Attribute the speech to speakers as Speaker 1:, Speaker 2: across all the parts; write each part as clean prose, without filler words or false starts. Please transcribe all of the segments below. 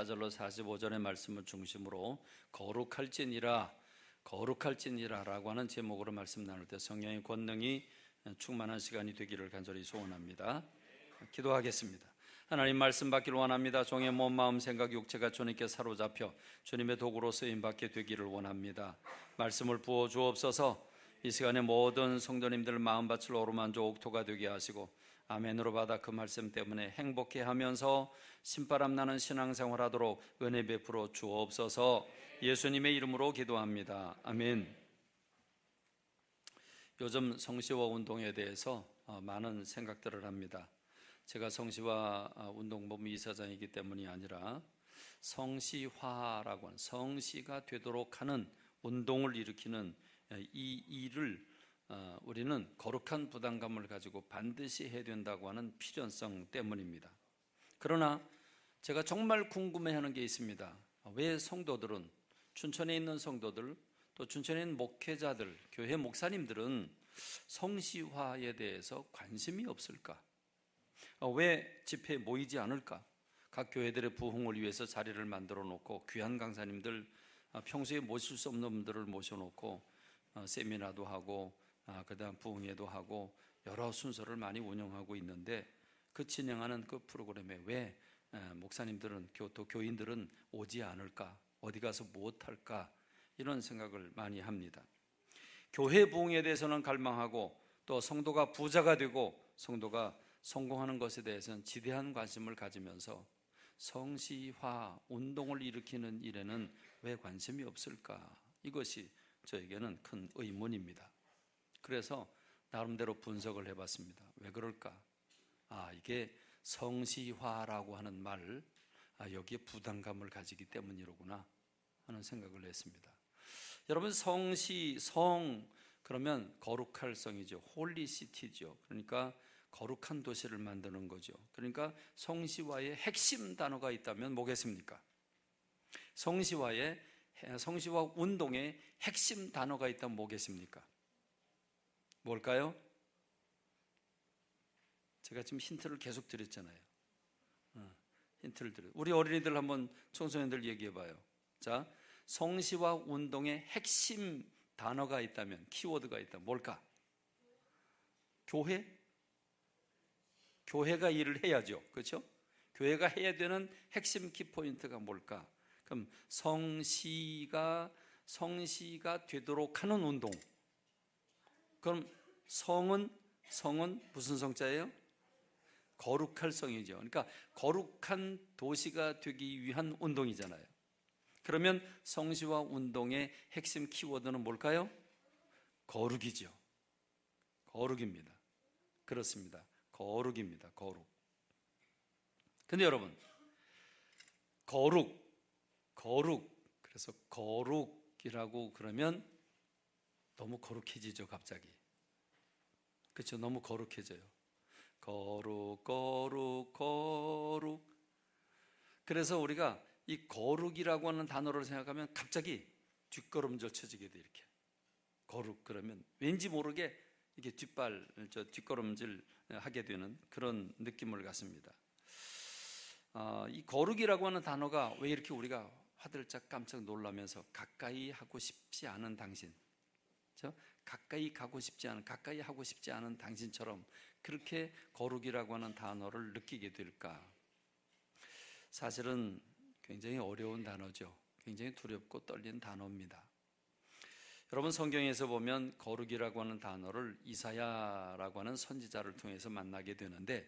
Speaker 1: 14절로 45절의 말씀을 중심으로 거룩할지니라 라고 하는 제목으로 말씀 나눌 때 성령의 권능이 충만한 시간이 되기를 간절히 소원합니다. 기도하겠습니다. 하나님 말씀 받기를 원합니다. 종의 몸, 마음, 생각, 육체가 주님께 사로잡혀 주님의 도구로 쓰임받게 되기를 원합니다. 말씀을 부어 주옵소서. 이 시간에 모든 성도님들 마음밭을 어루만져 옥토가 되게 하시고 아멘으로 받아 그 말씀 때문에 행복해하면서 신바람 나는 신앙생활 하도록 은혜 베풀어 주옵소서. 예수님의 이름으로 기도합니다. 아멘. 요즘 성시화 운동에 대해서 많은 생각들을 합니다. 제가 성시화 운동본부 이사장이기 때문이 아니라 성시화라고 하는 성시가 되도록 하는 운동을 일으키는 이 일을 우리는 거룩한 부담감을 가지고 반드시 해야 된다고 하는 필연성 때문입니다. 그러나 제가 정말 궁금해하는 게 있습니다. 왜 성도들은, 춘천에 있는 성도들, 또 춘천에 있는 목회자들, 교회 목사님들은 성시화에 대해서 관심이 없을까? 왜 집회에 모이지 않을까? 각 교회들의 부흥을 위해서 자리를 만들어 놓고 귀한 강사님들, 평소에 모실 수 없는 분들을 모셔놓고 세미나도 하고 그다음 부흥회도 하고 여러 순서를 많이 운영하고 있는데 그 진행하는 그 프로그램에 왜 목사님들은 또 교인들은 오지 않을까? 어디 가서 무엇할까? 이런 생각을 많이 합니다. 교회 부흥에 대해서는 갈망하고 또 성도가 부자가 되고 성도가 성공하는 것에 대해서는 지대한 관심을 가지면서 성시화 운동을 일으키는 일에는 왜 관심이 없을까? 이것이 저에게는 큰 의문입니다. 그래서 나름대로 분석을 해봤습니다. 왜 그럴까? 이게 성시화라고 하는 말, 여기에 부담감을 가지기 때문이로구나 하는 생각을 했습니다. 여러분, 성 그러면 거룩할 성이죠. 홀리시티죠. 그러니까 거룩한 도시를 만드는 거죠. 그러니까 성시화의 핵심 단어가 있다면 뭐겠습니까? 성시화 운동의 핵심 단어가 있다면 뭐겠습니까? 뭘까요? 제가 지금 힌트를 계속 드렸잖아요. 힌트를 드려요. 우리 어린이들 한번 청소년들 얘기해 봐요. 자, 성시화 운동의 핵심 단어가 있다면, 키워드가 있다면 뭘까? 교회? 교회가 일을 해야죠. 그렇죠? 교회가 해야 되는 핵심 키포인트가 뭘까? 그럼 성시가 되도록 하는 운동. 그럼 성은 무슨 성자예요? 거룩할 성이죠. 그러니까 거룩한 도시가 되기 위한 운동이잖아요. 그러면 성시화 운동의 핵심 키워드는 뭘까요? 거룩이죠. 거룩입니다. 그렇습니다. 거룩입니다. 거룩. 근데 여러분, 거룩. 그래서 거룩이라고 그러면 너무 거룩해지죠, 갑자기. 그렇죠? 너무 거룩해져요. 거룩. 그래서 우리가 이 거룩이라고 하는 단어를 생각하면 갑자기 뒷걸음질 쳐지게 돼, 이렇게. 거룩 그러면 왠지 모르게 이게 뒷걸음질 하게 되는 그런 느낌을 갖습니다. 이 거룩이라고 하는 단어가 왜 이렇게 우리가 화들짝 깜짝 놀라면서 가까이 하고 싶지 않은 당신, 가까이 하고 싶지 않은 당신처럼 그렇게 거룩이라고 하는 단어를 느끼게 될까? 사실은 굉장히 어려운 단어죠. 굉장히 두렵고 떨리는 단어입니다. 여러분, 성경에서 보면 거룩이라고 하는 단어를 이사야라고 하는 선지자를 통해서 만나게 되는데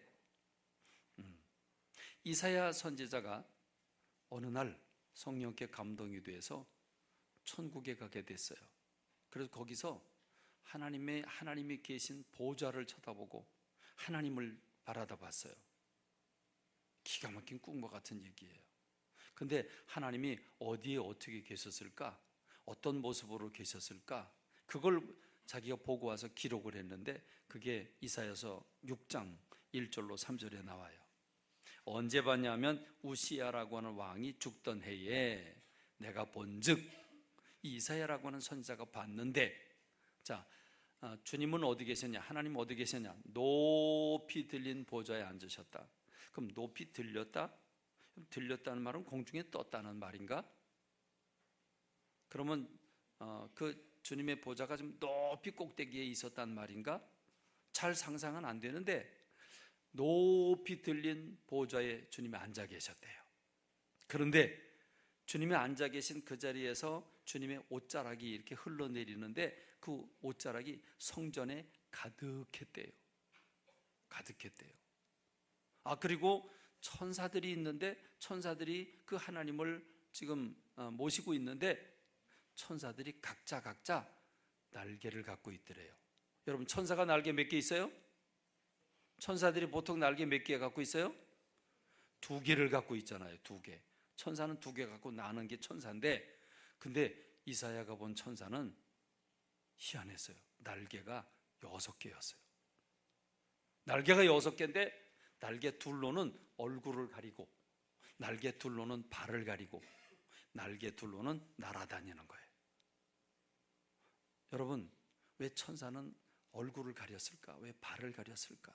Speaker 1: 이사야 선지자가 어느 날 성령께 감동이 돼서 천국에 가게 됐어요. 그래서 거기서 하나님이 계신 보좌를 쳐다보고 하나님을 바라다 봤어요. 기가 막힌 꿈과 같은 얘기예요. 근데 하나님이 어디에 어떻게 계셨을까? 어떤 모습으로 계셨을까? 그걸 자기가 보고 와서 기록을 했는데 그게 이사야서 6장 1절로 3절에 나와요. 언제 봤냐면 우시야라고 하는 왕이 죽던 해에 내가 본즉, 이 이사야라고 하는 선지자가 봤는데, 자, 주님은 어디 계셨냐? 하나님 어디 계셨냐? 높이 들린 보좌에 앉으셨다. 그럼 높이 들렸다? 들렸다는 말은 공중에 떴다는 말인가? 그러면 그 주님의 보좌가 좀 높이 꼭대기에 있었단 말인가? 잘 상상은 안 되는데 높이 들린 보좌에 주님이 앉아 계셨대요. 그런데 주님이 앉아 계신 그 자리에서 주님의 옷자락이 이렇게 흘러내리는데 그 옷자락이 성전에 가득했대요. 가득했대요. 그리고 천사들이 있는데 천사들이 그 하나님을 지금 모시고 있는데 천사들이 각자 날개를 갖고 있더래요. 여러분, 천사가 날개 몇 개 있어요? 천사들이 보통 날개 몇 개 갖고 있어요? 2개를 갖고 있잖아요. 2개. 천사는 2개 갖고 나는 게 천사인데, 근데 이사야가 본 천사는 희한했어요. 날개가 6개였어요. 날개가 6개인데 날개 둘로는 얼굴을 가리고, 날개 둘로는 발을 가리고, 날개 둘로는 날아다니는 거예요. 여러분, 왜 천사는 얼굴을 가렸을까? 왜 발을 가렸을까?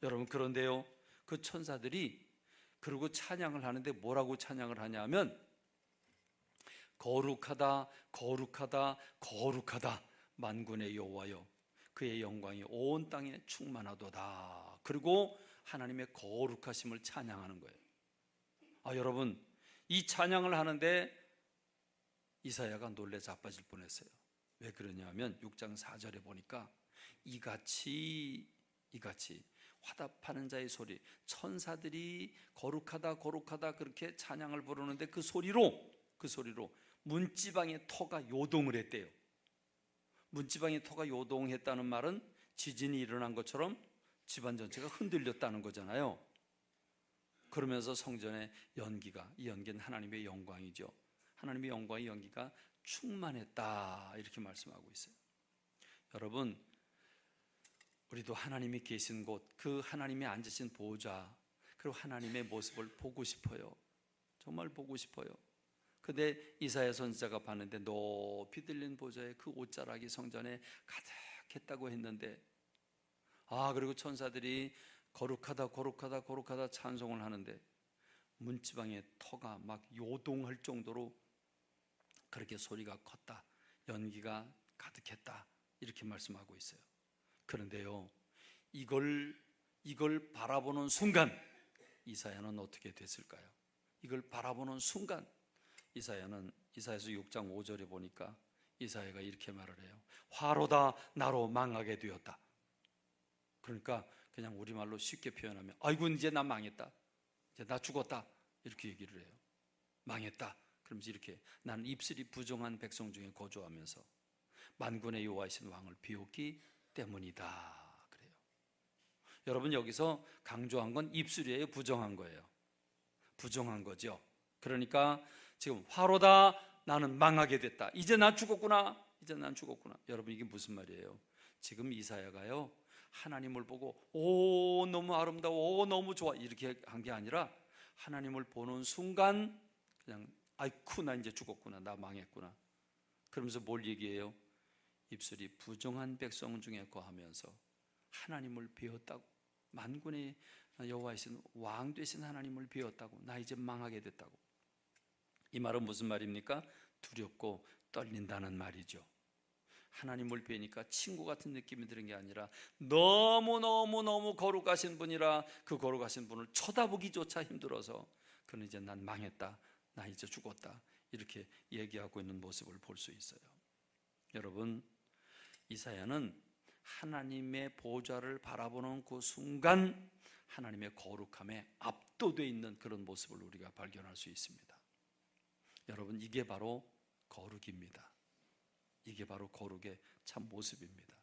Speaker 1: 여러분, 그런데요, 그 천사들이 그리고 찬양을 하는데 뭐라고 찬양을 하냐면 거룩하다 거룩하다 거룩하다 만군의 여호와여, 그의 영광이 온 땅에 충만하도다. 그리고 하나님의 거룩하심을 찬양하는 거예요. 여러분, 이 찬양을 하는데 이사야가 놀래 자빠질 뻔했어요. 왜 그러냐면 6장 4절에 보니까 이같이 화답하는 자의 소리, 천사들이 거룩하다 거룩하다 그렇게 찬양을 부르는데 그 소리로 문지방의 터가 요동을 했대요. 문지방의 터가 요동했다는 말은 지진이 일어난 것처럼 집안 전체가 흔들렸다는 거잖아요. 그러면서 성전의 연기가, 이 연기는 하나님의 영광이죠. 하나님의 영광의 연기가 충만했다, 이렇게 말씀하고 있어요. 여러분, 우리도 하나님이 계신 곳, 그 하나님이 앉으신 보좌, 그리고 하나님의 모습을 보고 싶어요. 정말 보고 싶어요. 근데 이사야 선지자가 봤는데 높이 들린 보좌에 그 옷자락이 성전에 가득했다고 했는데, 그리고 천사들이 거룩하다 거룩하다 거룩하다 찬송을 하는데 문지방의 터가 막 요동할 정도로 그렇게 소리가 컸다, 연기가 가득했다, 이렇게 말씀하고 있어요. 그런데요, 이걸 바라보는 순간 이사야는 어떻게 됐을까요? 이걸 바라보는 순간 이사야서 6장 5절에 보니까 이사야가 이렇게 말을 해요. 화로다 나로 망하게 되었다. 그러니까 그냥 우리말로 쉽게 표현하면 아이고 이제 나 망했다, 이제 나 죽었다, 이렇게 얘기를 해요. 망했다. 그러면서 이렇게 나는 입술이 부정한 백성 중에 거주하면서 만군의 여호와이신 왕을 비웃기 때문이다, 그래요. 여러분, 여기서 강조한 건 입술이에요, 부정한 거예요? 부정한 거죠. 그러니까 지금 화로다 나는 망하게 됐다, 이제 난 죽었구나. 여러분, 이게 무슨 말이에요? 지금 이사야가요, 하나님을 보고 오 너무 아름다워, 오 너무 좋아, 이렇게 한 게 아니라 하나님을 보는 순간 그냥 아이쿠 나 이제 죽었구나, 나 망했구나. 그러면서 뭘 얘기해요? 입술이 부정한 백성 중에 거하면서 하나님을 비웠다고, 만군의 여호와이신 왕 되신 하나님을 비웠다고, 나 이제 망하게 됐다고. 이 말은 무슨 말입니까? 두렵고 떨린다는 말이죠. 하나님을 뵈니까 친구 같은 느낌이 드는 게 아니라 너무 거룩하신 분이라 그 거룩하신 분을 쳐다보기조차 힘들어서 그는 이제 난 망했다, 나 이제 죽었다, 이렇게 얘기하고 있는 모습을 볼 수 있어요. 여러분, 이사야는 하나님의 보좌를 바라보는 그 순간 하나님의 거룩함에 압도되어 있는 그런 모습을 우리가 발견할 수 있습니다. 여러분, 이게 바로 거룩입니다. 이게 바로 거룩의 참 모습입니다.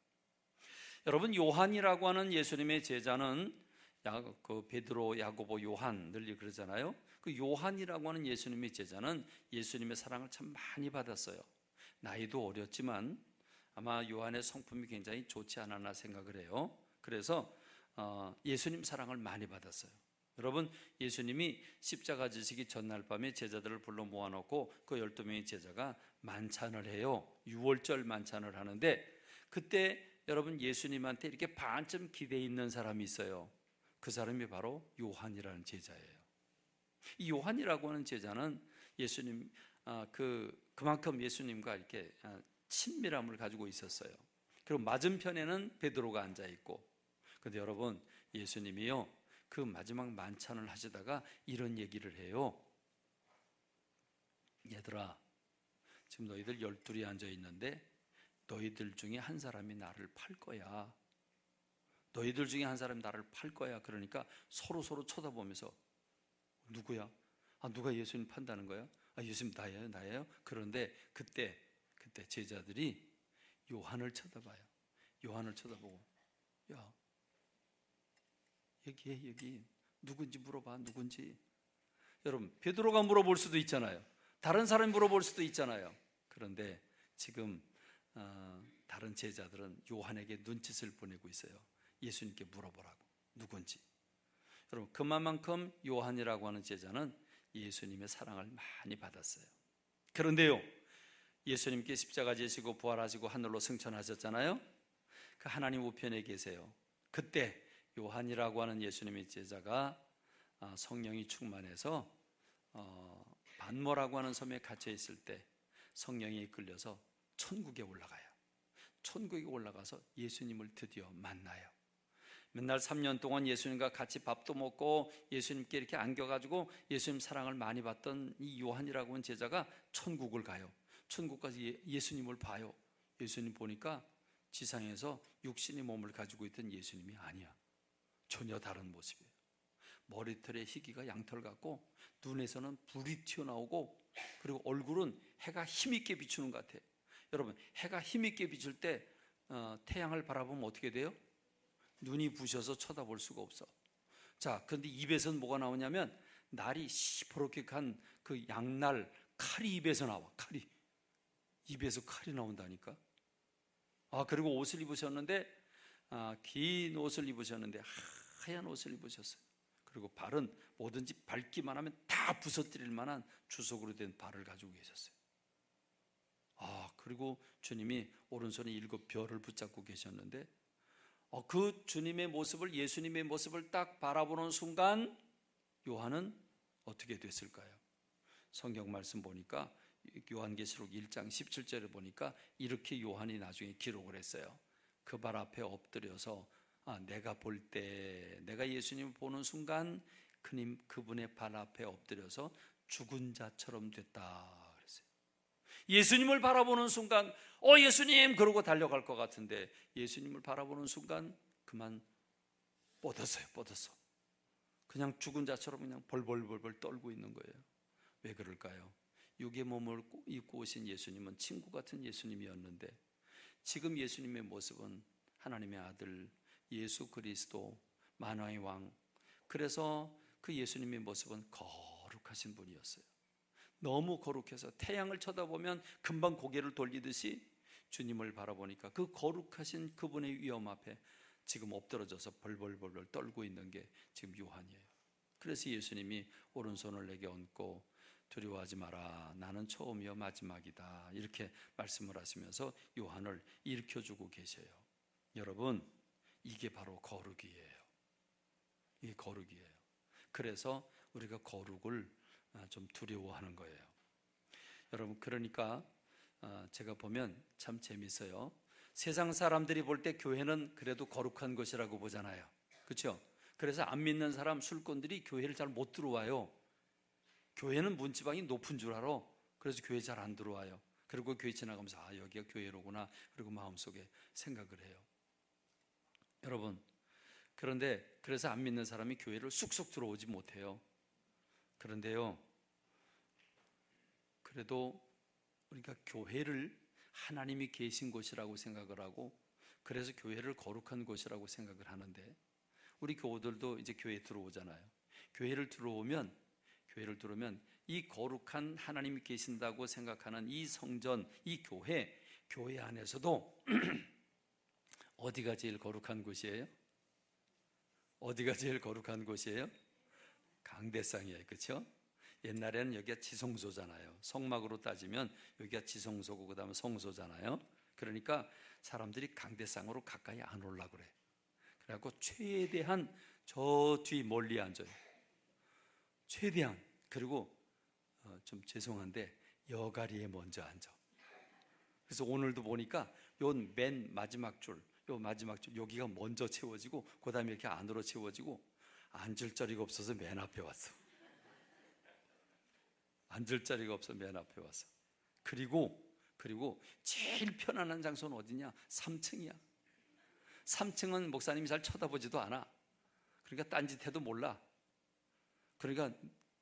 Speaker 1: 여러분, 요한이라고 하는 예수님의 제자는 그 베드로, 야고보, 요한 늘 그러잖아요. 그 요한이라고 하는 예수님의 제자는 예수님의 사랑을 참 많이 받았어요. 나이도 어렸지만 아마 요한의 성품이 굉장히 좋지 않았나 생각을 해요. 그래서 예수님 사랑을 많이 받았어요. 여러분, 예수님이 십자가 지시기 전날 밤에 제자들을 불러 모아놓고 그 12명의 제자가 만찬을 해요. 유월절 만찬을 하는데 그때 여러분, 예수님한테 이렇게 반쯤 기대해 있는 사람이 있어요. 그 사람이 바로 요한이라는 제자예요. 이 요한이라고 하는 제자는 예수님 그만큼 예수님과 이렇게 친밀함을 가지고 있었어요. 그리고 맞은편에는 베드로가 앉아 있고, 그런데 여러분, 예수님이요 그 마지막 만찬을 하시다가 이런 얘기를 해요. 얘들아, 지금 너희들 12이 앉아 있는데 너희들 중에 한 사람이 나를 팔 거야. 너희들 중에 한 사람이 나를 팔 거야. 그러니까 서로 쳐다보면서, 누구야? 누가 예수님 판다는 거야? 예수님 나예요? 그런데 그때 제자들이 요한을 쳐다봐요. 요한을 쳐다보고, 야, 여기 누군지 물어봐. 누군지. 여러분, 베드로가 물어볼 수도 있잖아요. 다른 사람이 물어볼 수도 있잖아요. 그런데 지금 다른 제자들은 요한에게 눈짓을 보내고 있어요. 예수님께 물어보라고, 누군지. 여러분, 그만큼 요한이라고 하는 제자는 예수님의 사랑을 많이 받았어요. 그런데요, 예수님께 십자가 지시고 부활하시고 하늘로 승천하셨잖아요. 그 하나님 우편에 계세요. 그때 요한이라고 하는 예수님의 제자가 성령이 충만해서 반모라고 하는 섬에 갇혀 있을 때 성령이 이끌려서 천국에 올라가요. 천국에 올라가서 예수님을 드디어 만나요. 맨날 3년 동안 예수님과 같이 밥도 먹고 예수님께 이렇게 안겨가지고 예수님 사랑을 많이 받던 이 요한이라고 하는 제자가 천국을 가요. 천국 가서 예수님을 봐요. 예수님 보니까 지상에서 육신의 몸을 가지고 있던 예수님이 아니야. 전혀 다른 모습이에요. 머리털에 희기가 양털 같고 눈에서는 불이 튀어나오고, 그리고 얼굴은 해가 힘있게 비추는 것 같아요. 여러분, 해가 힘있게 비출 때 태양을 바라보면 어떻게 돼요? 눈이 부셔서 쳐다볼 수가 없어. 자, 그런데 입에서는 뭐가 나오냐면 날이 시퍼렇게 간 그 양날 칼이 입에서 나와. 칼이 입에서 칼이 나온다니까. 그리고 옷을 입으셨는데 긴 옷을 입으셨는데 하얀 옷을 입으셨어요. 그리고 발은 뭐든지 밟기만 하면 다 부서뜨릴 만한 주석으로 된 발을 가지고 계셨어요. 그리고 주님이 오른손에 7별을 붙잡고 계셨는데 그 주님의 모습을, 예수님의 모습을 딱 바라보는 순간 요한은 어떻게 됐을까요? 성경 말씀 보니까 요한계시록 1장 17절에 보니까 이렇게 요한이 나중에 기록을 했어요. 그 발 앞에 엎드려서 내가 볼 때, 내가 예수님을 보는 순간 그분의 발 앞에 엎드려서 죽은 자처럼 됐다 그랬어요. 예수님을 바라보는 순간 예수님 그러고 달려갈 것 같은데 예수님을 바라보는 순간 그만 뻗었어요. 그냥 죽은 자처럼 그냥 벌벌벌 떨고 있는 거예요. 왜 그럴까요? 육의 몸을 입고 오신 예수님은 친구 같은 예수님이었는데 지금 예수님의 모습은 하나님의 아들 예수 그리스도 만왕의 왕, 그래서 그 예수님의 모습은 거룩하신 분이었어요. 너무 거룩해서 태양을 쳐다보면 금방 고개를 돌리듯이 주님을 바라보니까 그 거룩하신 그분의 위엄 앞에 지금 엎드러져서 벌벌벌 떨고 있는 게 지금 요한이에요. 그래서 예수님이 오른손을 내게 얹고 두려워하지 마라, 나는 처음이요 마지막이다, 이렇게 말씀을 하시면서 요한을 일으켜주고 계셔요. 여러분, 이게 바로 거룩이에요. 이게 거룩이에요. 그래서 우리가 거룩을 좀 두려워하는 거예요. 여러분, 그러니까 제가 보면 참 재밌어요. 세상 사람들이 볼 때 교회는 그래도 거룩한 것이라고 보잖아요. 그렇죠? 그래서 안 믿는 사람, 술꾼들이 교회를 잘 못 들어와요. 교회는 문지방이 높은 줄 알아. 그래서 교회 잘 안 들어와요. 그리고 교회 지나가면서 여기가 교회로구나, 그리고 마음속에 생각을 해요. 여러분, 그런데 그래서 안 믿는 사람이 교회를 쑥쑥 들어오지 못해요. 그런데요, 그래도 우리가 교회를 하나님이 계신 곳이라고 생각을 하고, 그래서 교회를 거룩한 곳이라고 생각을 하는데, 우리 교우들도 이제 교회에 들어오잖아요. 교회를 들어오면 이 거룩한 하나님이 계신다고 생각하는 이 성전, 이 교회 안에서도 어디가 제일 거룩한 곳이에요? 어디가 제일 거룩한 곳이에요? 강대상이에요. 그렇죠? 옛날에는 여기가 지성소잖아요. 성막으로 따지면 여기가 지성소고 그 다음에 성소잖아요. 그러니까 사람들이 강대상으로 가까이 안 올라고 그래. 그래갖고 최대한 저 뒤 멀리 앉아요. 최대한. 그리고 좀 죄송한데 여가리에 먼저 앉아. 그래서 오늘도 보니까 요 맨 마지막 줄, 여기가 먼저 채워지고 그 다음에 이렇게 안으로 채워지고 앉을 자리가 없어서 맨 앞에 왔어. 앉을 자리가 없어 맨 앞에 왔어. 그리고 제일 편안한 장소는 어디냐? 3층이야. 3층은 목사님이 잘 쳐다보지도 않아. 그러니까 딴짓해도 몰라. 그러니까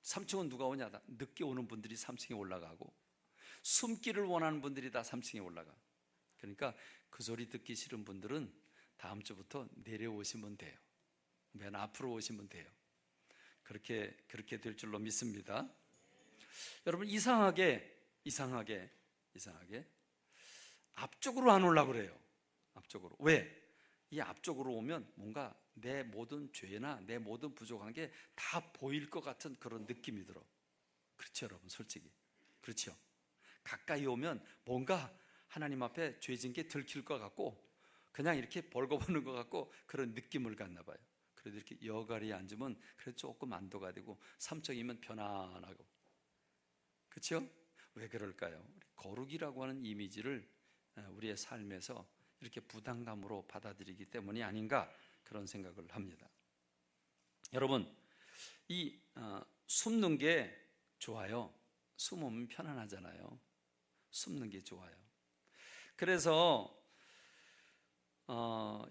Speaker 1: 3층은 누가 오냐? 늦게 오는 분들이 3층에 올라가고 숨기를 원하는 분들이 다 3층에 올라가. 그러니까 그 소리 듣기 싫은 분들은 다음 주부터 내려오시면 돼요. 맨 앞으로 오시면 돼요. 그렇게 될 줄로 믿습니다. 여러분, 이상하게 앞쪽으로 안 오려고 그래요. 앞쪽으로. 왜? 이 앞쪽으로 오면 뭔가 내 모든 죄나 내 모든 부족한 게 다 보일 것 같은 그런 느낌이 들어. 그렇죠, 여러분? 솔직히 그렇죠. 가까이 오면 뭔가 하나님 앞에 죄진 게 들킬 것 같고 그냥 이렇게 벌거벗는 것 같고 그런 느낌을 갖나 봐요. 그래도 이렇게 여가리에 앉으면 그래도 조금 안도가 되고 3층이면 편안하고. 그렇죠? 왜 그럴까요? 거룩이라고 하는 이미지를 우리의 삶에서 이렇게 부담감으로 받아들이기 때문이 아닌가 그런 생각을 합니다. 여러분, 이 숨는 게 좋아요. 숨으면 편안하잖아요. 숨는 게 좋아요. 그래서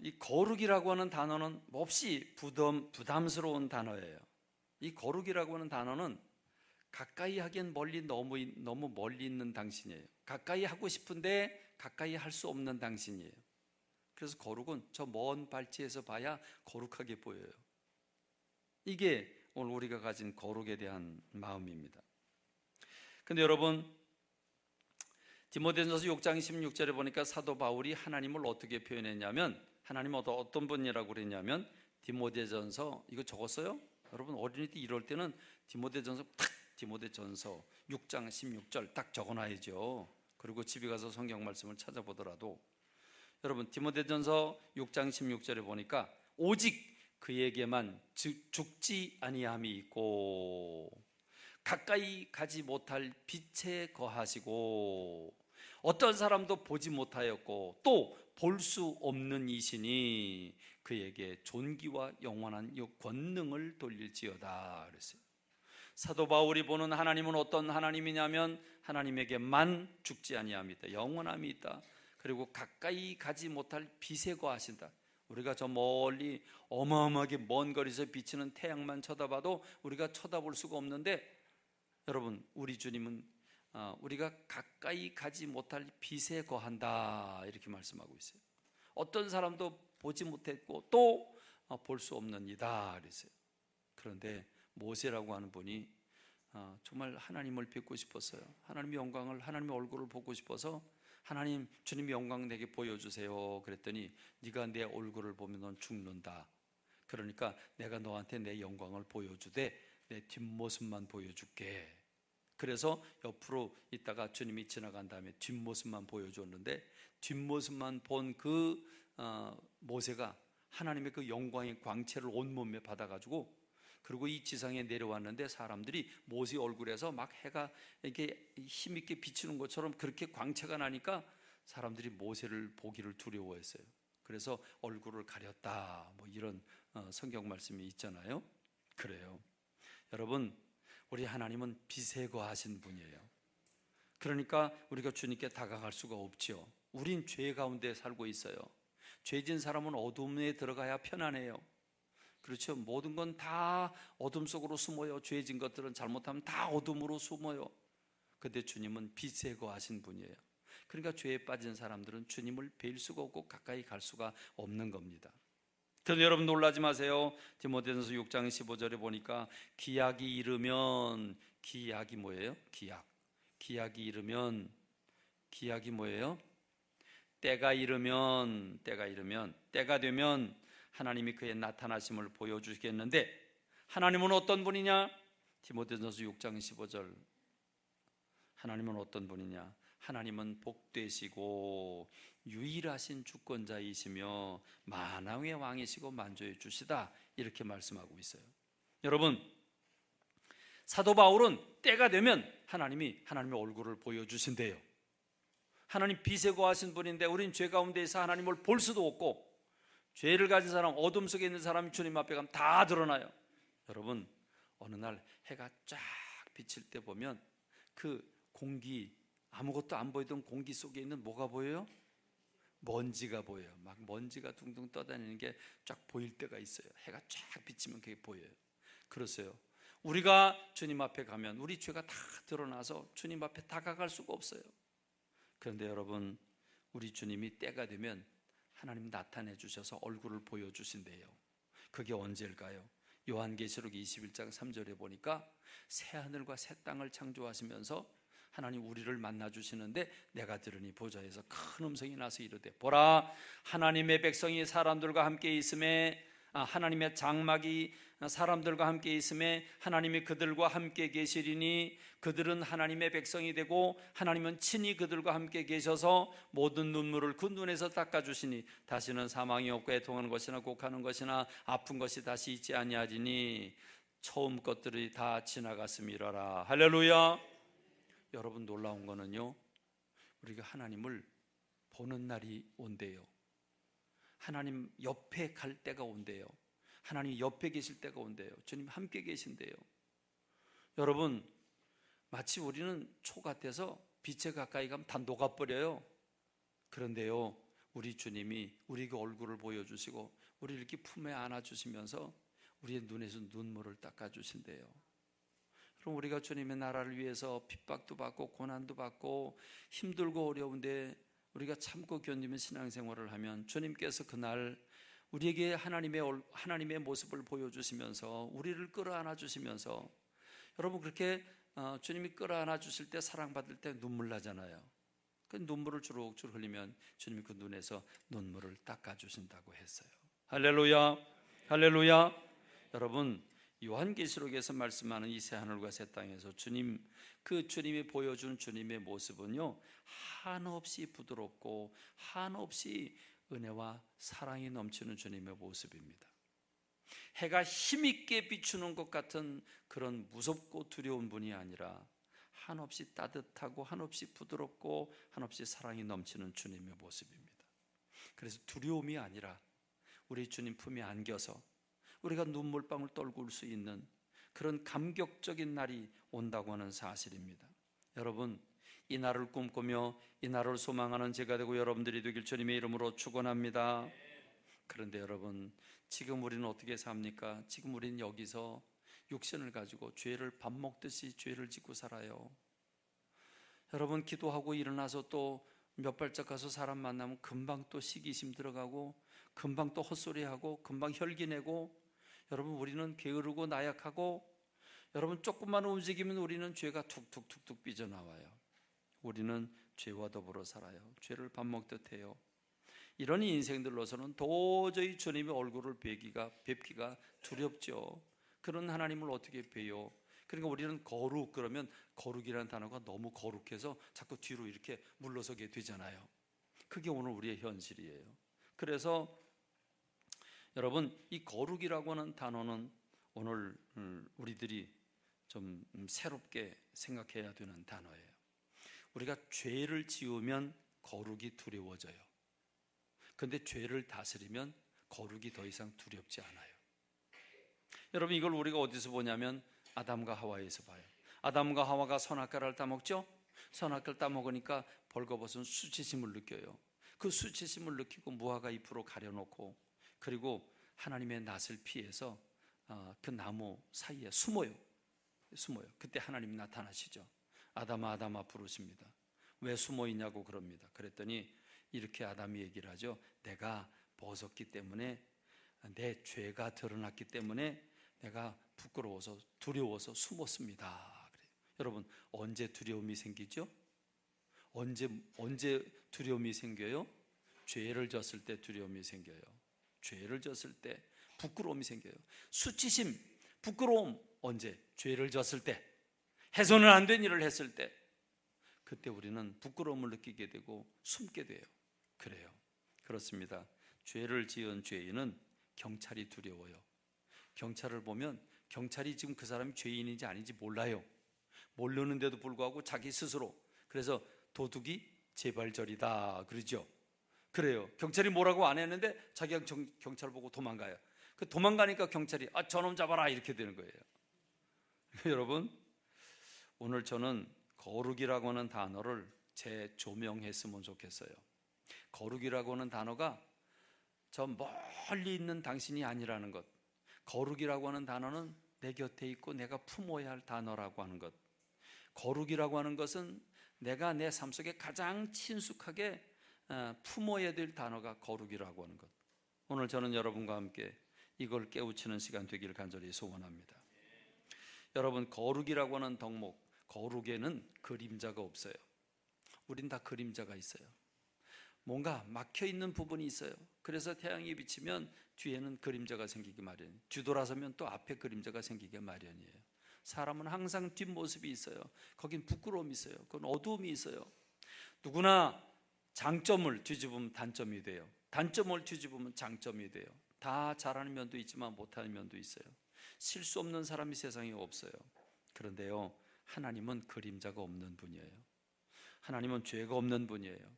Speaker 1: 이 거룩이라고 하는 단어는 몹시 부담스러운 단어예요. 이 거룩이라고 하는 단어는 가까이 하기엔 너무 멀리 있는 당신이에요. 가까이 하고 싶은데 가까이 할 수 없는 당신이에요. 그래서 거룩은 저 먼 발치에서 봐야 거룩하게 보여요. 이게 오늘 우리가 가진 거룩에 대한 마음입니다. 근데 여러분, 디모데전서 6장 16절에 보니까 사도 바울이 하나님을 어떻게 표현했냐면, 하나님은 어떤 분이라고 그랬냐면, 디모데전서 이거 적었어요? 여러분, 어린이 때 이럴 때는 디모데전서 6장 16절 딱 적어놔야죠. 그리고 집에 가서 성경 말씀을 찾아보더라도 여러분, 디모데전서 6장 16절에 보니까 오직 그에게만 죽지 아니함이 있고 가까이 가지 못할 빛에 거하시고 어떤 사람도 보지 못하였고 또 볼 수 없는 이시니 그에게 존귀와 영원한 권능을 돌릴지어다 그랬어요. 사도 바울이 보는 하나님은 어떤 하나님이냐면 하나님에게만 죽지 아니함이 있다, 영원함이 있다. 그리고 가까이 가지 못할 빛에 거하신다. 우리가 저 멀리 어마어마하게 먼 거리에서 비치는 태양만 쳐다봐도 우리가 쳐다볼 수가 없는데 여러분, 우리 주님은 우리가 가까이 가지 못할 빛에 거한다 이렇게 말씀하고 있어요. 어떤 사람도 보지 못했고 또 볼 수 없는 이다 그랬어요. 그런데 모세라고 하는 분이 정말 하나님을 뵙고 싶었어요. 하나님의 영광을, 하나님의 얼굴을 보고 싶어서 하나님, 주님의 영광 내게 보여주세요 그랬더니 네가 내 얼굴을 보면 넌 죽는다. 그러니까 내가 너한테 내 영광을 보여주되 내 뒷모습만 보여줄게. 그래서 옆으로 있다가 주님이 지나간 다음에 뒷모습만 보여줬는데 뒷모습만 본 그 모세가 하나님의 그 영광의 광채를 온몸에 받아가지고 그리고 이 지상에 내려왔는데 사람들이 모세 얼굴에서 막 해가 이렇게 힘있게 비치는 것처럼 그렇게 광채가 나니까 사람들이 모세를 보기를 두려워했어요. 그래서 얼굴을 가렸다 뭐 이런 성경 말씀이 있잖아요. 그래요. 여러분, 우리 하나님은 빛에 거하신 분이에요. 그러니까 우리가 주님께 다가갈 수가 없죠. 우린 죄 가운데 살고 있어요. 죄진 사람은 어둠에 들어가야 편안해요. 그렇죠. 모든 건 다 어둠 속으로 숨어요. 죄진 것들은 잘못하면 다 어둠으로 숨어요. 그런데 주님은 빛에 거하신 분이에요. 그러니까 죄에 빠진 사람들은 주님을 뵐 수가 없고 가까이 갈 수가 없는 겁니다. 그런데 여러분 놀라지 마세요. 디모데전서 6장 15절에 보니까 기약이 이르면, 기약이 뭐예요? 기약이 이르면, 기약이 뭐예요? 때가 되면 하나님이 그의 나타나심을 보여주시겠는데 하나님은 어떤 분이냐? 디모데전서 6장 15절, 하나님은 어떤 분이냐? 하나님은 복되시고 유일하신 주권자이시며 만왕의 왕이시고 만주의 주시다 이렇게 말씀하고 있어요. 여러분, 사도 바울은 때가 되면 하나님의 얼굴을 보여주신대요. 하나님 빛에 거하신 분인데 우린 죄 가운데에서 하나님을 볼 수도 없고, 죄를 가진 사람, 어둠 속에 있는 사람이 주님 앞에 가면 다 드러나요. 여러분, 어느 날 해가 쫙 비칠 때 보면 그 공기, 아무것도 안 보이던 공기 속에 있는 뭐가 보여요? 먼지가 보여요. 막 먼지가 둥둥 떠다니는 게 쫙 보일 때가 있어요. 해가 쫙 비치면 그게 보여요. 그렇어요. 우리가 주님 앞에 가면 우리 죄가 다 드러나서 주님 앞에 다가갈 수가 없어요. 그런데 여러분, 우리 주님이 때가 되면 하나님 나타내 주셔서 얼굴을 보여주신대요. 그게 언제일까요? 요한계시록 21장 3절에 보니까 새하늘과 새 땅을 창조하시면서 하나님 우리를 만나 주시는데, 내가 들으니 보좌에서 큰 음성이 나서 이르되, 보라, 하나님의 백성이 사람들과 함께 있음에, 하나님의 장막이 사람들과 함께 있음에 하나님이 그들과 함께 계시리니, 그들은 하나님의 백성이 되고 하나님은 친히 그들과 함께 계셔서 모든 눈물을 그 눈에서 닦아주시니 다시는 사망이 없고 애통하는 것이나 곡하는 것이나 아픈 것이 다시 있지 아니하리니 처음 것들이 다 지나갔음이라라. 할렐루야. 여러분, 놀라운 거는요, 우리가 하나님을 보는 날이 온대요. 하나님 옆에 갈 때가 온대요. 하나님 옆에 계실 때가 온대요. 주님 함께 계신대요. 여러분, 마치 우리는 초 같아서 빛에 가까이 가면 다 녹아버려요. 그런데요, 우리 주님이 우리에게 얼굴을 보여주시고 우리를 이렇게 품에 안아주시면서 우리의 눈에서 눈물을 닦아주신대요. 그럼 우리가 주님의 나라를 위해서 핍박도 받고 고난도 받고 힘들고 어려운데 우리가 참고 견디면 신앙생활을 하면 주님께서 그날 우리에게 하나님의 모습을 보여주시면서 우리를 끌어안아 주시면서, 여러분, 그렇게 주님이 끌어안아 주실 때, 사랑받을 때 눈물 나잖아요. 그 눈물을 주룩주룩 흘리면 주님이 그 눈에서 눈물을 닦아주신다고 했어요. 할렐루야, 할렐루야. 여러분, 요한계시록에서 말씀하는 이 새하늘과 새 땅에서 주님이 보여준 주님의 모습은요, 한없이 부드럽고 한없이 은혜와 사랑이 넘치는 주님의 모습입니다. 해가 힘있게 비추는 것 같은 그런 무섭고 두려운 분이 아니라 한없이 따뜻하고 한없이 부드럽고 한없이 사랑이 넘치는 주님의 모습입니다. 그래서 두려움이 아니라 우리 주님 품에 안겨서 우리가 눈물방울 떨고 울 수 있는 그런 감격적인 날이 온다고 하는 사실입니다. 여러분, 이 날을 꿈꾸며 이 날을 소망하는 제가 되고 여러분들이 되길 주님의 이름으로 축원합니다. 그런데 여러분, 지금 우리는 어떻게 삽니까? 지금 우리는 여기서 육신을 가지고 죄를 밥 먹듯이 죄를 짓고 살아요. 여러분, 기도하고 일어나서 또 몇 발짝 가서 사람 만나면 금방 또 시기심 들어가고 금방 또 헛소리하고 금방 혈기내고, 여러분, 우리는 게으르고 나약하고, 여러분, 조금만 움직이면 우리는 죄가 툭툭툭툭 삐져나와요. 우리는 죄와 더불어 살아요. 죄를 밥 먹듯 해요. 이런 인생들로서는 도저히 주님의 얼굴을 뵙기가 두렵죠. 그런 하나님을 어떻게 뵈요? 그러니까 우리는 거룩, 그러면 거룩이라는 단어가 너무 거룩해서 자꾸 뒤로 이렇게 물러서게 되잖아요. 그게 오늘 우리의 현실이에요. 그래서 여러분, 이 거룩이라고 하는 단어는 오늘 우리들이 좀 새롭게 생각해야 되는 단어예요. 우리가 죄를 지으면 거룩이 두려워져요. 그런데 죄를 다스리면 거룩이 더 이상 두렵지 않아요. 여러분, 이걸 우리가 어디서 보냐면 아담과 하와에서 봐요. 아담과 하와가 선악과를 따먹죠? 선악과를 따먹으니까 벌거벗은 수치심을 느껴요. 그 수치심을 느끼고 무화과 잎으로 가려놓고, 그리고 하나님의 낯을 피해서 그 나무 사이에 숨어요. 그때 하나님이 나타나시죠. 아담아, 아담아 부르십니다. 왜 숨어 있냐고 그럽니다. 그랬더니 이렇게 아담이 얘기를 하죠. 내가 벗었기 때문에, 내 죄가 드러났기 때문에 내가 부끄러워서 두려워서 숨었습니다. 그래요. 여러분, 언제 두려움이 생기죠? 언제 두려움이 생겨요? 죄를 졌을 때 두려움이 생겨요. 죄를 졌을 때 부끄러움이 생겨요. 수치심, 부끄러움, 언제? 죄를 졌을 때, 해서는 안 된 일을 했을 때, 그때 우리는 부끄러움을 느끼게 되고 숨게 돼요. 그래요. 그렇습니다. 죄를 지은 죄인은 경찰이 두려워요. 경찰을 보면 경찰이 지금 그 사람이 죄인인지 아닌지 몰라요. 모르는데도 불구하고 자기 스스로, 그래서 도둑이 재발절이다 그러죠. 그래요. 경찰이 뭐라고 안 했는데 자기가 경찰 보고 도망가요. 그 도망가니까 경찰이 저놈 잡아라 이렇게 되는 거예요. 여러분, 오늘 저는 거룩이라고 하는 단어를 재조명했으면 좋겠어요. 거룩이라고 하는 단어가 저 멀리 있는 당신이 아니라는 것, 거룩이라고 하는 단어는 내 곁에 있고 내가 품어야 할 단어라고 하는 것, 거룩이라고 하는 것은 내가 내 삶 속에 가장 친숙하게 품어야 될 단어가 거룩이라고 하는 것. 오늘 저는 여러분과 함께 이걸 깨우치는 시간 되길 간절히 소원합니다. 여러분, 거룩이라고 하는 덕목, 거룩에는 그림자가 없어요. 우린 다 그림자가 있어요. 뭔가 막혀있는 부분이 있어요. 그래서 태양이 비치면 뒤에는 그림자가 생기기 마련이에요. 뒤돌아서면 또 앞에 그림자가 생기기 마련이에요. 사람은 항상 뒷모습이 있어요. 거긴 부끄러움이 있어요. 그건 어두움이 있어요. 누구나 장점을 뒤집으면 단점이 돼요. 단점을 뒤집으면 장점이 돼요. 다 잘하는 면도 있지만 못하는 면도 있어요. 실수 없는 사람이 세상에 없어요. 그런데요, 하나님은 그림자가 없는 분이에요. 하나님은 죄가 없는 분이에요.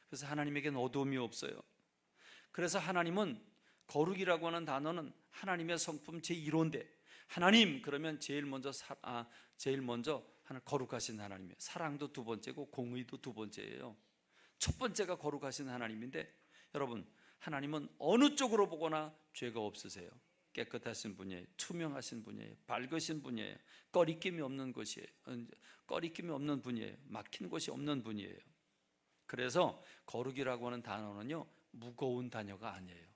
Speaker 1: 그래서 하나님에게는 어두움이 없어요. 그래서 하나님은, 거룩이라고 하는 단어는 하나님의 성품 제1호인데, 하나님 그러면 제일 먼저 하나 거룩하신 하나님이에요. 사랑도 두 번째고 공의도 두 번째예요. 첫 번째가 거룩하신 하나님인데, 여러분, 하나님은 어느 쪽으로 보거나 죄가 없으세요. 깨끗하신 분이에요. 투명하신 분이에요. 밝으신 분이에요. 꺼리낌이 없는 것이에요. 꺼리낌이 없는 분이에요. 막힌 곳이 없는 분이에요. 그래서 거룩이라고 하는 단어는요, 무거운 단어가 아니에요.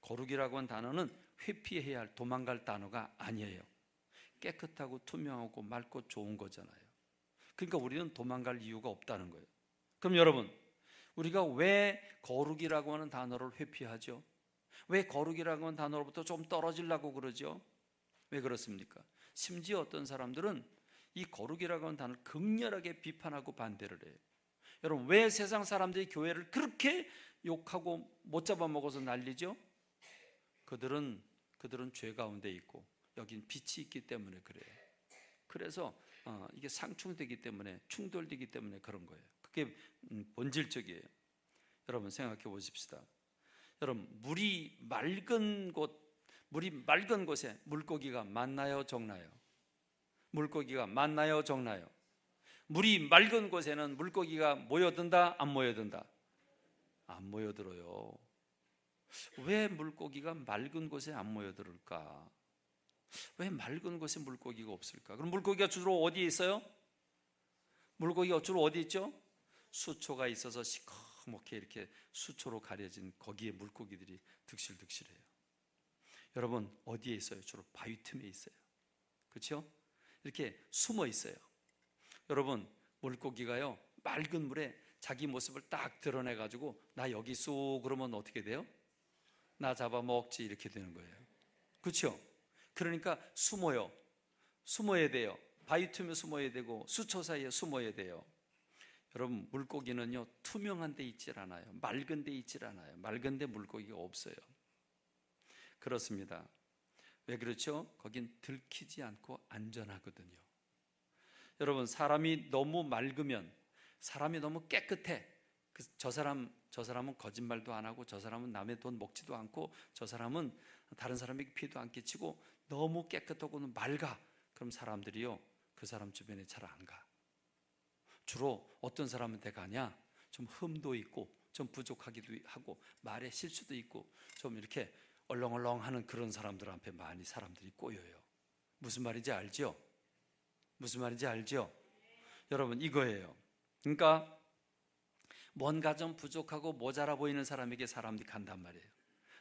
Speaker 1: 거룩이라고 하는 단어는 회피해야 할, 도망갈 단어가 아니에요. 깨끗하고 투명하고 맑고 좋은 거잖아요. 그러니까 우리는 도망갈 이유가 없다는 거예요. 그럼 여러분, 우리가 왜 거룩이라고 하는 단어를 회피하죠? 왜 거룩이라고 하는 단어로부터 좀 떨어지려고 그러죠? 왜 그렇습니까? 심지어 어떤 사람들은 이 거룩이라고 하는 단어를 극렬하게 비판하고 반대를 해요. 여러분, 왜 세상 사람들이 교회를 그렇게 욕하고 못 잡아먹어서 난리죠? 그들은 죄 가운데 있고 여긴 빛이 있기 때문에 그래요. 그래서 이게 상충되기 때문에, 충돌되기 때문에 그런 거예요. 그게 본질적이에요. 여러분, 생각해 보십시다. 여러분, 물이 맑은 곳에 물고기가 많나요, 적나요? 물고기가 많나요, 적나요? 물이 맑은 곳에는 물고기가 모여든다, 안 모여든다? 안 모여들어요. 왜 물고기가 맑은 곳에 안 모여들을까? 왜 맑은 곳에 물고기가 없을까? 그럼 물고기가 주로 어디에 있어요? 물고기가 주로 어디 있죠? 수초가 있어서 시커멓게 이렇게 수초로 가려진 거기에 물고기들이 득실득실해요. 여러분, 어디에 있어요? 주로 바위 틈에 있어요. 그렇죠? 이렇게 숨어 있어요. 여러분, 물고기가요, 맑은 물에 자기 모습을 딱 드러내가지고 나 여기 쏘 그러면 어떻게 돼요? 나 잡아먹지 이렇게 되는 거예요. 그렇죠? 그러니까 숨어야 돼요. 바위 틈에 숨어야 되고 수초 사이에 숨어야 돼요. 여러분, 물고기는요, 투명한 데 있질 않아요. 맑은 데 있질 않아요. 맑은 데 물고기가 없어요. 그렇습니다. 왜 그렇죠? 거긴 들키지 않고 안전하거든요. 여러분, 사람이 너무 맑으면, 사람이 너무 깨끗해, 저 사람은 거짓말도 안 하고, 저 사람은 남의 돈 먹지도 않고, 저 사람은 다른 사람에게 피해도 안 끼치고 너무 깨끗하고는 맑아. 그럼 사람들이요, 그 사람 주변에 잘 안 가. 주로 어떤 사람한테 가냐? 좀 흠도 있고 좀 부족하기도 하고 말에 실수도 있고 좀 이렇게 얼렁얼렁하는 그런 사람들 앞에 많이 사람들이 꼬여요. 무슨 말인지 알죠? 무슨 말인지 알죠? 여러분, 이거예요. 그러니까 뭔가 좀 부족하고 모자라 보이는 사람에게 사람들이 간단 말이에요.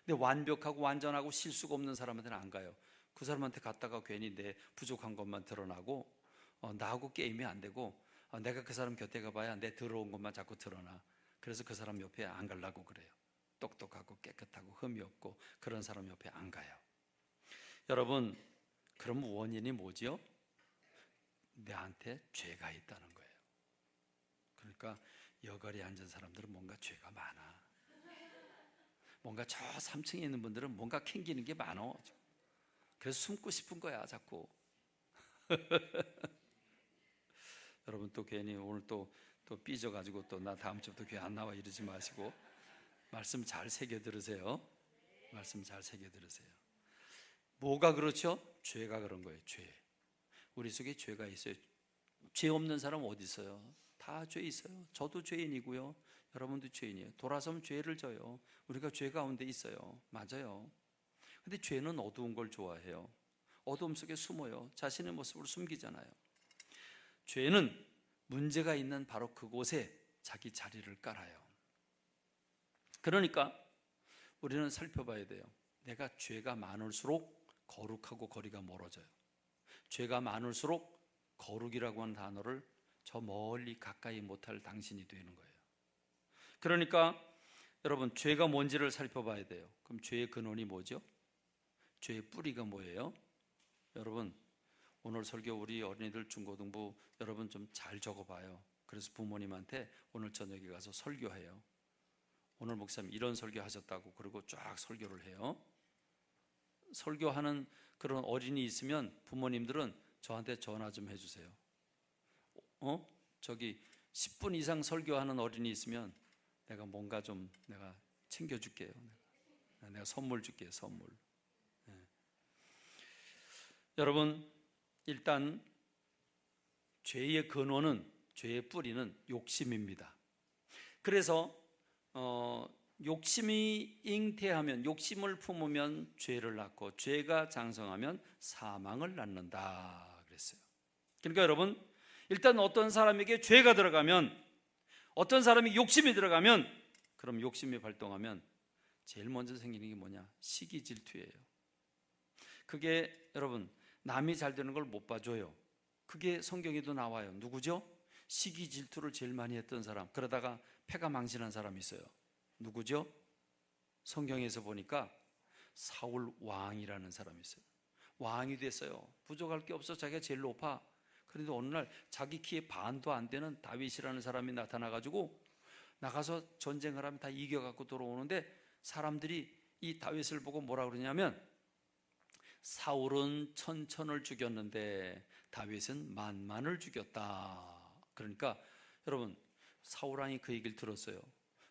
Speaker 1: 근데 완벽하고 완전하고 실수가 없는 사람한테는 안 가요. 그 사람한테 갔다가 괜히 내 부족한 것만 드러나고 나하고 게임이 안 되고 내가 그 사람 곁에 가봐야 내 더러운 것만 자꾸 드러나. 그래서 그 사람 옆에 안 가려고 그래요. 똑똑하고 깨끗하고 흠이 없고 그런 사람 옆에 안 가요. 여러분, 그럼 원인이 뭐죠? 내한테 죄가 있다는 거예요. 그러니까 여거리에 앉은 사람들은 뭔가 죄가 많아. 뭔가 저 3층에 있는 분들은 뭔가 캥기는 게 많어. 그래서 숨고 싶은 거야 자꾸. 여러분 또 괜히 오늘 또 삐져가지고 또 나 다음 주부터 교회 안 나와 이러지 마시고 말씀 잘 새겨 들으세요. 말씀 잘 새겨 들으세요. 뭐가 그렇죠? 죄가 그런 거예요. 죄. 우리 속에 죄가 있어요. 죄 없는 사람 어디 있어요? 다 죄 있어요. 저도 죄인이고요. 여러분도 죄인이에요. 돌아서면 죄를 져요. 우리가 죄 가운데 있어요. 맞아요. 근데 죄는 어두운 걸 좋아해요. 어둠 속에 숨어요. 자신의 모습을 숨기잖아요. 죄는 문제가 있는 바로 그곳에 자기 자리를 깔아요. 그러니까 우리는 살펴봐야 돼요. 내가 죄가 많을수록 거룩하고 거리가 멀어져요. 죄가 많을수록 거룩이라고 하는 단어를 저 멀리 가까이 못할 당신이 되는 거예요. 그러니까 여러분 죄가 뭔지를 살펴봐야 돼요. 그럼 죄의 근원이 뭐죠? 죄의 뿌리가 뭐예요? 여러분 오늘 설교 우리 어린이들 중고등부 여러분 좀 잘 적어봐요. 그래서 부모님한테 오늘 저녁에 가서 설교해요. 오늘 목사님 이런 설교 하셨다고 그리고 쫙 설교를 해요. 설교하는 그런 어린이 있으면 부모님들은 저한테 전화 좀 해주세요. 저기 10분 이상 설교하는 어린이 있으면 내가 뭔가 좀 내가 챙겨줄게요. 내가 선물 줄게요. 선물. 네. 여러분 일단 죄의 근원은 죄의 뿌리는 욕심입니다. 그래서 욕심이 잉태하면 욕심을 품으면 죄를 낳고 죄가 장성하면 사망을 낳는다 그랬어요. 그러니까 여러분 일단 어떤 사람에게 죄가 들어가면 어떤 사람이 욕심이 들어가면 그럼 욕심이 발동하면 제일 먼저 생기는 게 뭐냐? 시기 질투예요. 그게 여러분 남이 잘 되는 걸 못 봐줘요. 그게 성경에도 나와요. 누구죠? 시기 질투를 제일 많이 했던 사람, 그러다가 패가 망신한 사람이 있어요. 누구죠? 성경에서 보니까 사울 왕이라는 사람이 있어요. 왕이 됐어요. 부족할 게 없어. 자기가 제일 높아. 그런데 어느 날 자기 키에 반도 안 되는 다윗이라는 사람이 나타나가지고 나가서 전쟁을 하면 다 이겨갖고 돌아오는데 사람들이 이 다윗을 보고 뭐라 그러냐면 사울은 천천을 죽였는데 다윗은 만만을 죽였다. 그러니까 여러분 사울 왕이 그 얘기를 들었어요.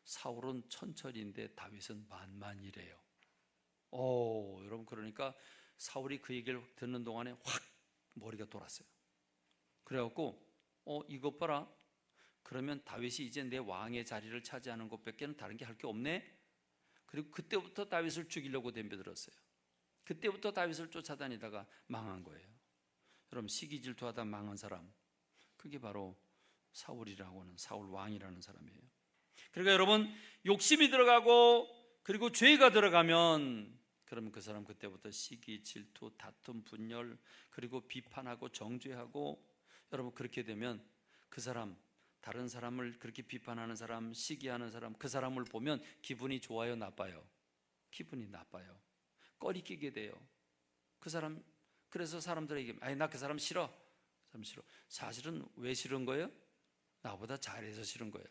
Speaker 1: 사울은 천철인데 다윗은 만만이래요. 여러분 그러니까 사울이 그 얘기를 듣는 동안에 확 머리가 돌았어요. 그래갖고 이것 봐라. 그러면 다윗이 이제 내 왕의 자리를 차지하는 것밖에는 다른 게 할 게 없네. 그리고 그때부터 다윗을 죽이려고 덤벼들었어요. 그때부터 다윗을 쫓아다니다가 망한 거예요. 여러분 시기 질투하다 망한 사람 그게 바로 사울이라고 하는 사울 왕이라는 사람이에요. 그러니까 여러분 욕심이 들어가고 그리고 죄가 들어가면 그러면 그 사람 그때부터 시기 질투 다툼 분열 그리고 비판하고 정죄하고 여러분 그렇게 되면 그 사람 다른 사람을 그렇게 비판하는 사람 시기하는 사람 그 사람을 보면 기분이 좋아요 나빠요? 기분이 나빠요. 꺼리 끼게 돼요. 그 사람 그래서 사람들에게 나 그 사람 싫어. 그 사람 싫어. 사실은 왜 싫은 거예요? 나보다 잘해서 싫은 거예요.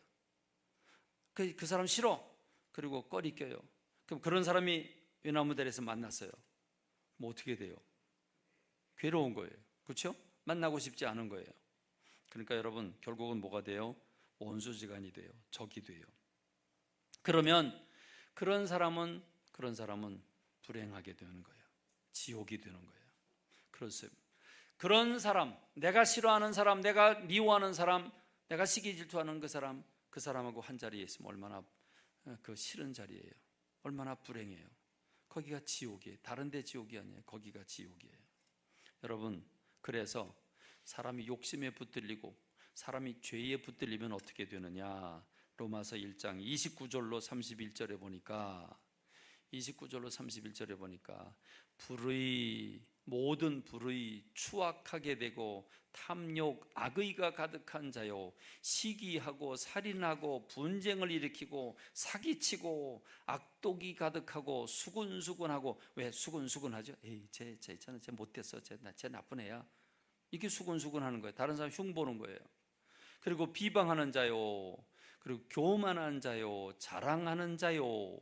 Speaker 1: 그 사람 싫어. 그리고 꺼리 껴요. 그럼 그런 사람이 외나무다리에서 만났어요. 뭐 어떻게 돼요? 괴로운 거예요. 그렇죠? 만나고 싶지 않은 거예요. 그러니까 여러분 결국은 뭐가 돼요? 원수지간이 돼요. 적이 돼요. 그러면 그런 사람은 불행하게 되는 거예요. 지옥이 되는 거예요. 그렇습니다. 그런 사람, 내가 싫어하는 사람, 내가 미워하는 사람, 내가 시기 질투하는 그 사람하고 한 자리에 있으면 얼마나 그 싫은 자리예요. 얼마나 불행해요. 거기가 지옥이에요. 다른 데 지옥이 아니에요. 거기가 지옥이에요. 여러분 그래서 사람이 욕심에 붙들리고 사람이 죄에 붙들리면 어떻게 되느냐? 로마서 1장 29절로 31절에 보니까 모든 불의 추악하게 되고 탐욕 악의가 가득한 자요 시기하고 살인하고 분쟁을 일으키고 사기치고 악독이 가득하고 수군수군하고. 왜 수군수군하죠? 쟤 있잖아, 쟤 못됐어, 쟤 나쁜 애야. 이게 수군수군하는 거예요. 다른 사람 흉보는 거예요. 그리고 비방하는 자요 그리고 교만한 자요 자랑하는 자요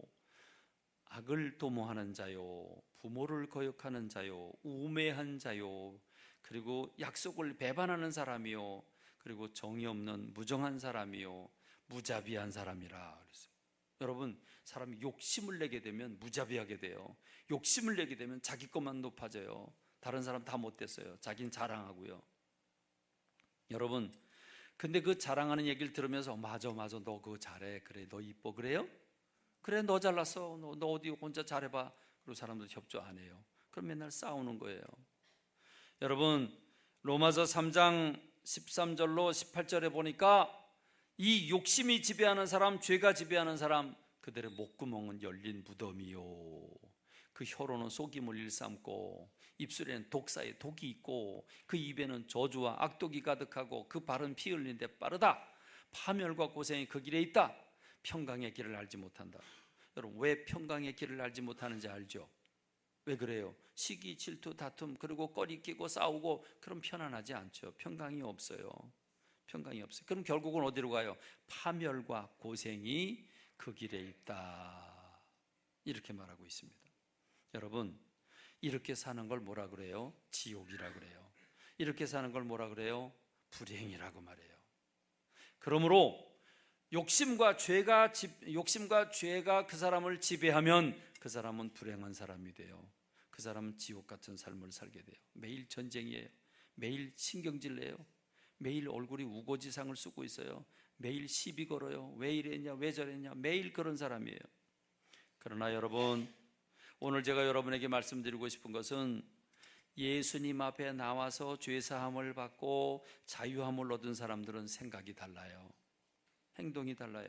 Speaker 1: 악을 도모하는 자요 부모를 거역하는 자요, 우매한 자요, 그리고 약속을 배반하는 사람이요, 그리고 정의 없는 무정한 사람이요, 무자비한 사람이라 그랬어요. 여러분, 사람이 욕심을 내게 되면 무자비하게 돼요. 욕심을 내게 되면 자기 것만 높아져요. 다른 사람 다 못됐어요. 자기는 자랑하고요. 여러분, 근데 그 자랑하는 얘기를 들으면서 맞아 너 그거 잘해, 그래 너 이뻐, 그래요? 그래 너 잘났어, 너 어디 혼자 잘해봐. 그리고 사람들 협조 안 해요. 그럼 맨날 싸우는 거예요. 여러분, 로마서 3장 13절로 18절에 보니까 이 욕심이 지배하는 사람, 죄가 지배하는 사람, 그들의 목구멍은 열린 무덤이요, 그 혀로는 속임을 일삼고 입술에는 독사의 독이 있고 그 입에는 저주와 악독이 가득하고 그 발은 피 흘리는 데 빠르다. 파멸과 고생이 그 길에 있다. 평강의 길을 알지 못한다. 여러분, 왜 평강의 길을 알지 못하는지 알죠? 왜 그래요? 시기, 질투, 다툼, 그리고 꺼리 끼고 싸우고, 그럼 편안하지 않죠. 평강이 없어요. 평강이 없어요. 그럼 결국은 어디로 가요? 파멸과 고생이 그 길에 있다, 이렇게 말하고 있습니다. 여러분, 이렇게 사는 걸 뭐라 그래요? 지옥이라 그래요. 이렇게 사는 걸 뭐라 그래요? 불행이라고 말해요. 그러므로 욕심과 죄가 그 사람을 지배하면 그 사람은 불행한 사람이 돼요. 그 사람은 지옥 같은 삶을 살게 돼요. 매일 전쟁이에요. 매일 신경질 내요. 매일 얼굴이 우거지상을 쓰고 있어요. 매일 시비 걸어요. 왜 이랬냐, 왜 저랬냐, 매일 그런 사람이에요. 그러나 여러분, 오늘 제가 여러분에게 말씀드리고 싶은 것은 예수님 앞에 나와서 죄사함을 받고 자유함을 얻은 사람들은 생각이 달라요. 행동이 달라요.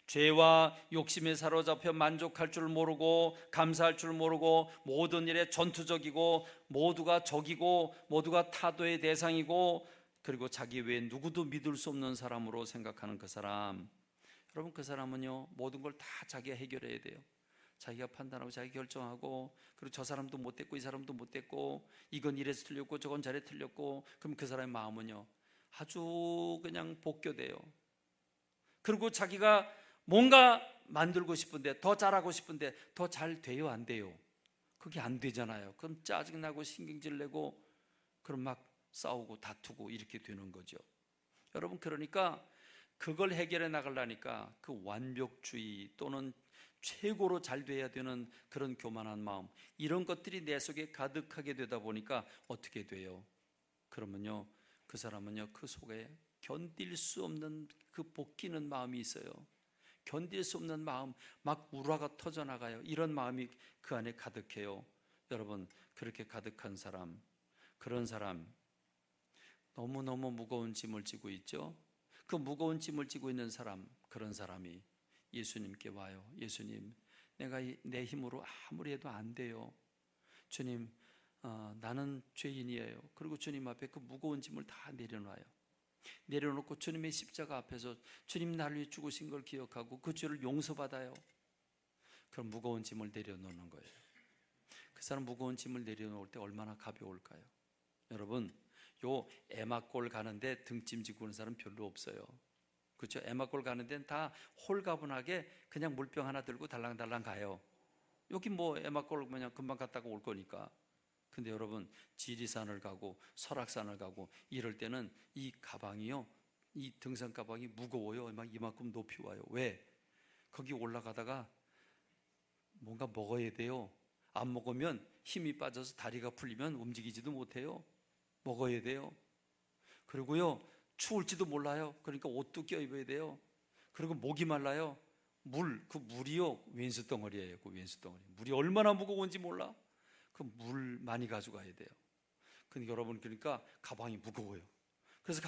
Speaker 1: 죄와 욕심에 사로잡혀 만족할 줄 모르고 감사할 줄 모르고 모든 일에 전투적이고 모두가 적이고 모두가 타도의 대상이고 그리고 자기 외에 누구도 믿을 수 없는 사람으로 생각하는 그 사람, 여러분, 그 사람은요 모든 걸 다 자기가 해결해야 돼요. 자기가 판단하고 자기가 결정하고, 그리고 저 사람도 못됐고 이 사람도 못됐고 이건 이래서 틀렸고 저건 저래 틀렸고, 그럼 그 사람의 마음은요 아주 그냥 복교돼요. 그리고 자기가 뭔가 만들고 싶은데, 더 잘하고 싶은데 더 잘 돼요, 안 돼요? 그게 안 되잖아요. 그럼 짜증나고 신경질 내고 그럼 막 싸우고 다투고 이렇게 되는 거죠. 여러분, 그러니까 그걸 해결해 나가려니까 그 완벽주의 또는 최고로 잘 돼야 되는 그런 교만한 마음, 이런 것들이 내 속에 가득하게 되다 보니까 어떻게 돼요? 그러면요 그 사람은요 그 속에 견딜 수 없는 그 볶이는 마음이 있어요. 견딜 수 없는 마음, 막 우라가 터져나가요. 이런 마음이 그 안에 가득해요. 여러분, 그렇게 가득한 사람, 그런 사람, 너무너무 무거운 짐을 지고 있죠. 그 무거운 짐을 지고 있는 사람, 그런 사람이 예수님께 와요. 예수님, 내가 내 힘으로 아무리 해도 안 돼요. 주님, 나는 죄인이에요. 그리고 주님 앞에 그 무거운 짐을 다 내려놔요. 내려놓고 주님의 십자가 앞에서 주님 나를 위해 죽으신 걸 기억하고 그 죄를 용서받아요. 그럼 무거운 짐을 내려놓는 거예요. 그 사람 무거운 짐을 내려놓을 때 얼마나 가벼울까요? 여러분, 요 에마골 가는데 등짐 지고 오는 사람 별로 없어요. 그렇죠? 에마골 가는 데는 다 홀가분하게 그냥 물병 하나 들고 달랑달랑 가요. 여기 뭐 에마골 그냥 금방 갔다가 올 거니까. 근데 여러분, 지리산을 가고 설악산을 가고 이럴 때는 이 가방이요, 이 등산 가방이 무거워요. 막 이만큼 높이 와요. 왜? 거기 올라가다가 뭔가 먹어야 돼요. 안 먹으면 힘이 빠져서 다리가 풀리면 움직이지도 못해요. 먹어야 돼요. 그리고요 추울지도 몰라요. 그러니까 옷도 껴입어야 돼요. 그리고 목이 말라요. 그 물이요 왼수 덩어리예요. 그 왼수 덩어리, 물이 얼마나 무거운지 몰라. 그 물 많이 가져가야 돼요. 근데 여러분, 그러니까 가방이 무거워요. 그래서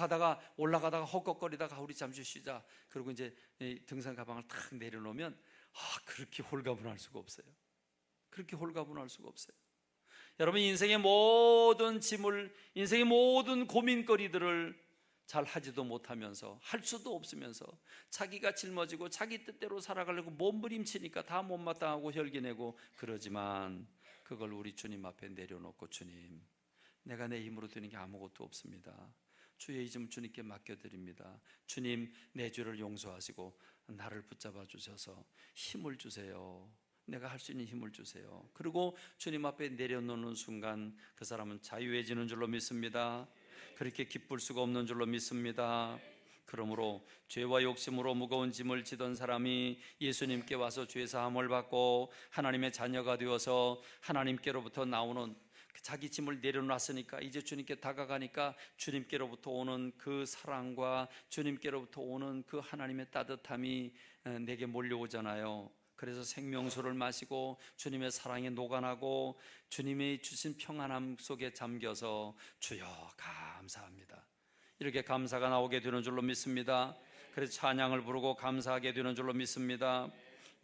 Speaker 1: 올라가다가 헛걱거리다가 우리 잠시 쉬자, 그리고 이제 등산 가방을 탁 내려놓으면 그렇게 홀가분할 수가 없어요. 그렇게 홀가분할 수가 없어요. 여러분, 인생의 모든 짐을, 인생의 모든 고민거리들을 잘 하지도 못하면서, 할 수도 없으면서 자기가 짊어지고 자기 뜻대로 살아가려고 몸부림치니까 다 못마땅하고 혈기내고 그러지만, 그걸 우리 주님 앞에 내려놓고, 주님, 내가 내 힘으로 되는 게 아무것도 없습니다. 주의 이름 주님께 맡겨드립니다. 주님, 내 죄를 용서하시고 나를 붙잡아 주셔서 힘을 주세요. 내가 할 수 있는 힘을 주세요. 그리고 주님 앞에 내려놓는 순간 그 사람은 자유해지는 줄로 믿습니다. 그렇게 기쁠 수가 없는 줄로 믿습니다. 그러므로 죄와 욕심으로 무거운 짐을 지던 사람이 예수님께 와서 죄 사함을 받고 하나님의 자녀가 되어서 하나님께로부터 나오는 자기 짐을 내려놨으니까 이제 주님께 다가가니까 주님께로부터 오는 그 사랑과 주님께로부터 오는 그 하나님의 따뜻함이 내게 몰려오잖아요. 그래서 생명수를 마시고 주님의 사랑에 녹아나고 주님이 주신 평안함 속에 잠겨서 주여 감사합니다, 이렇게 감사가 나오게 되는 줄로 믿습니다. 그래서 찬양을 부르고 감사하게 되는 줄로 믿습니다.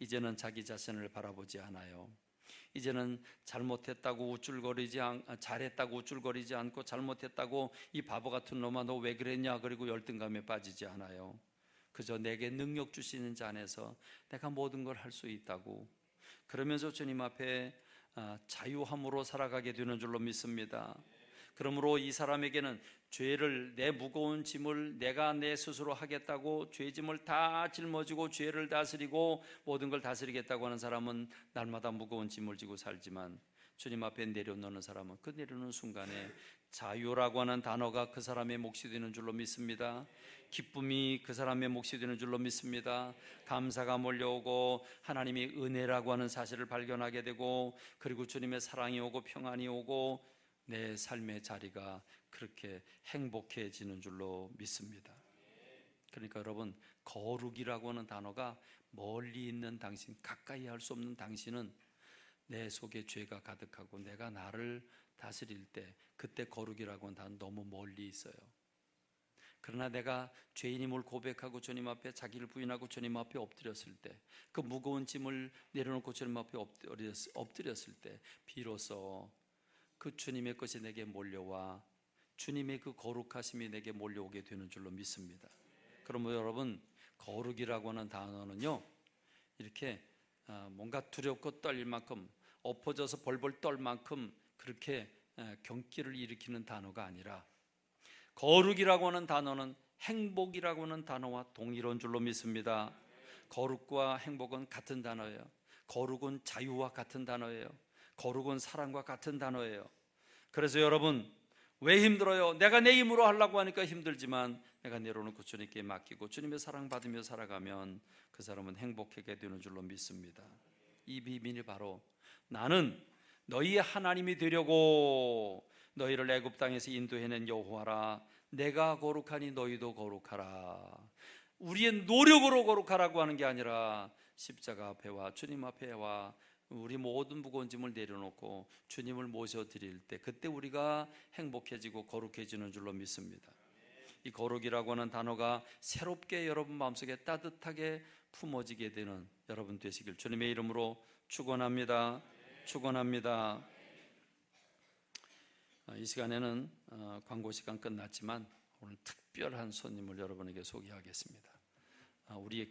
Speaker 1: 이제는 자기 자신을 바라보지 않아요. 이제는 잘했다고 우쭐거리지 않고 잘못했다고 이 바보 같은 놈아 너 왜 그랬냐 그리고 열등감에 빠지지 않아요. 그저 내게 능력 주시는 자 안에서 내가 모든 걸 할 수 있다고, 그러면서 주님 앞에 자유함으로 살아가게 되는 줄로 믿습니다. 그러므로 이 사람에게는 죄를, 내 무거운 짐을 내가 내 스스로 하겠다고 죄짐을 다 짊어지고 죄를 다스리고 모든 걸 다스리겠다고 하는 사람은 날마다 무거운 짐을 지고 살지만, 주님 앞에 내려놓는 사람은 그 내려놓는 순간에 자유라고 하는 단어가 그 사람의 몫이 되는 줄로 믿습니다. 기쁨이 그 사람의 몫이 되는 줄로 믿습니다. 감사가 몰려오고 하나님이 은혜라고 하는 사실을 발견하게 되고, 그리고 주님의 사랑이 오고 평안이 오고 내 삶의 자리가 그렇게 행복해지는 줄로 믿습니다. 그러니까 여러분, 거룩이라고 하는 단어가 멀리 있는 당신, 가까이 할 수 없는 당신은 내 속에 죄가 가득하고 내가 나를 다스릴 때, 그때 거룩이라고 하는 단어는 너무 멀리 있어요. 그러나 내가 죄인임을 고백하고 주님 앞에 자기를 부인하고 주님 앞에 엎드렸을 때, 그 무거운 짐을 내려놓고 주님 앞에 엎드렸을 때 비로소 그 주님의 것이 내게 몰려와 주님의 그 거룩하심이 내게 몰려오게 되는 줄로 믿습니다. 그러면 여러분, 거룩이라고 하는 단어는요, 이렇게 뭔가 두렵고 떨릴 만큼, 엎어져서 벌벌 떨 만큼 그렇게 경기를 일으키는 단어가 아니라, 거룩이라고 하는 단어는 행복이라고 하는 단어와 동일한 줄로 믿습니다. 거룩과 행복은 같은 단어예요. 거룩은 자유와 같은 단어예요. 거룩은 사랑과 같은 단어예요. 그래서 여러분, 왜 힘들어요? 내가 내 힘으로 하려고 하니까 힘들지만 내가 내려놓고 주님께 맡기고 주님의 사랑 받으며 살아가면 그 사람은 행복하게 되는 줄로 믿습니다. 이 비밀이 바로, 나는 너희의 하나님이 되려고 너희를 애굽 땅에서 인도해낸 여호와라. 내가 거룩하니 너희도 거룩하라. 우리의 노력으로 거룩하라고 하는 게 아니라 십자가 앞에 와 주님 앞에 와 우리 모든 무거운 짐을 내려놓고 주님을 모셔드릴 때, 그때 우리가 행복해지고 거룩해지는 줄로 믿습니다. 이 거룩이라고 하는 단어가 새롭게 여러분 마음속에 따뜻하게 품어지게 되는 여러분 되시길 주님의 이름으로 축원합니다. 축원합니다. 이 시간에는 광고 시간 끝났지만 오늘 특별한 손님을 여러분에게 소개하겠습니다. 우리의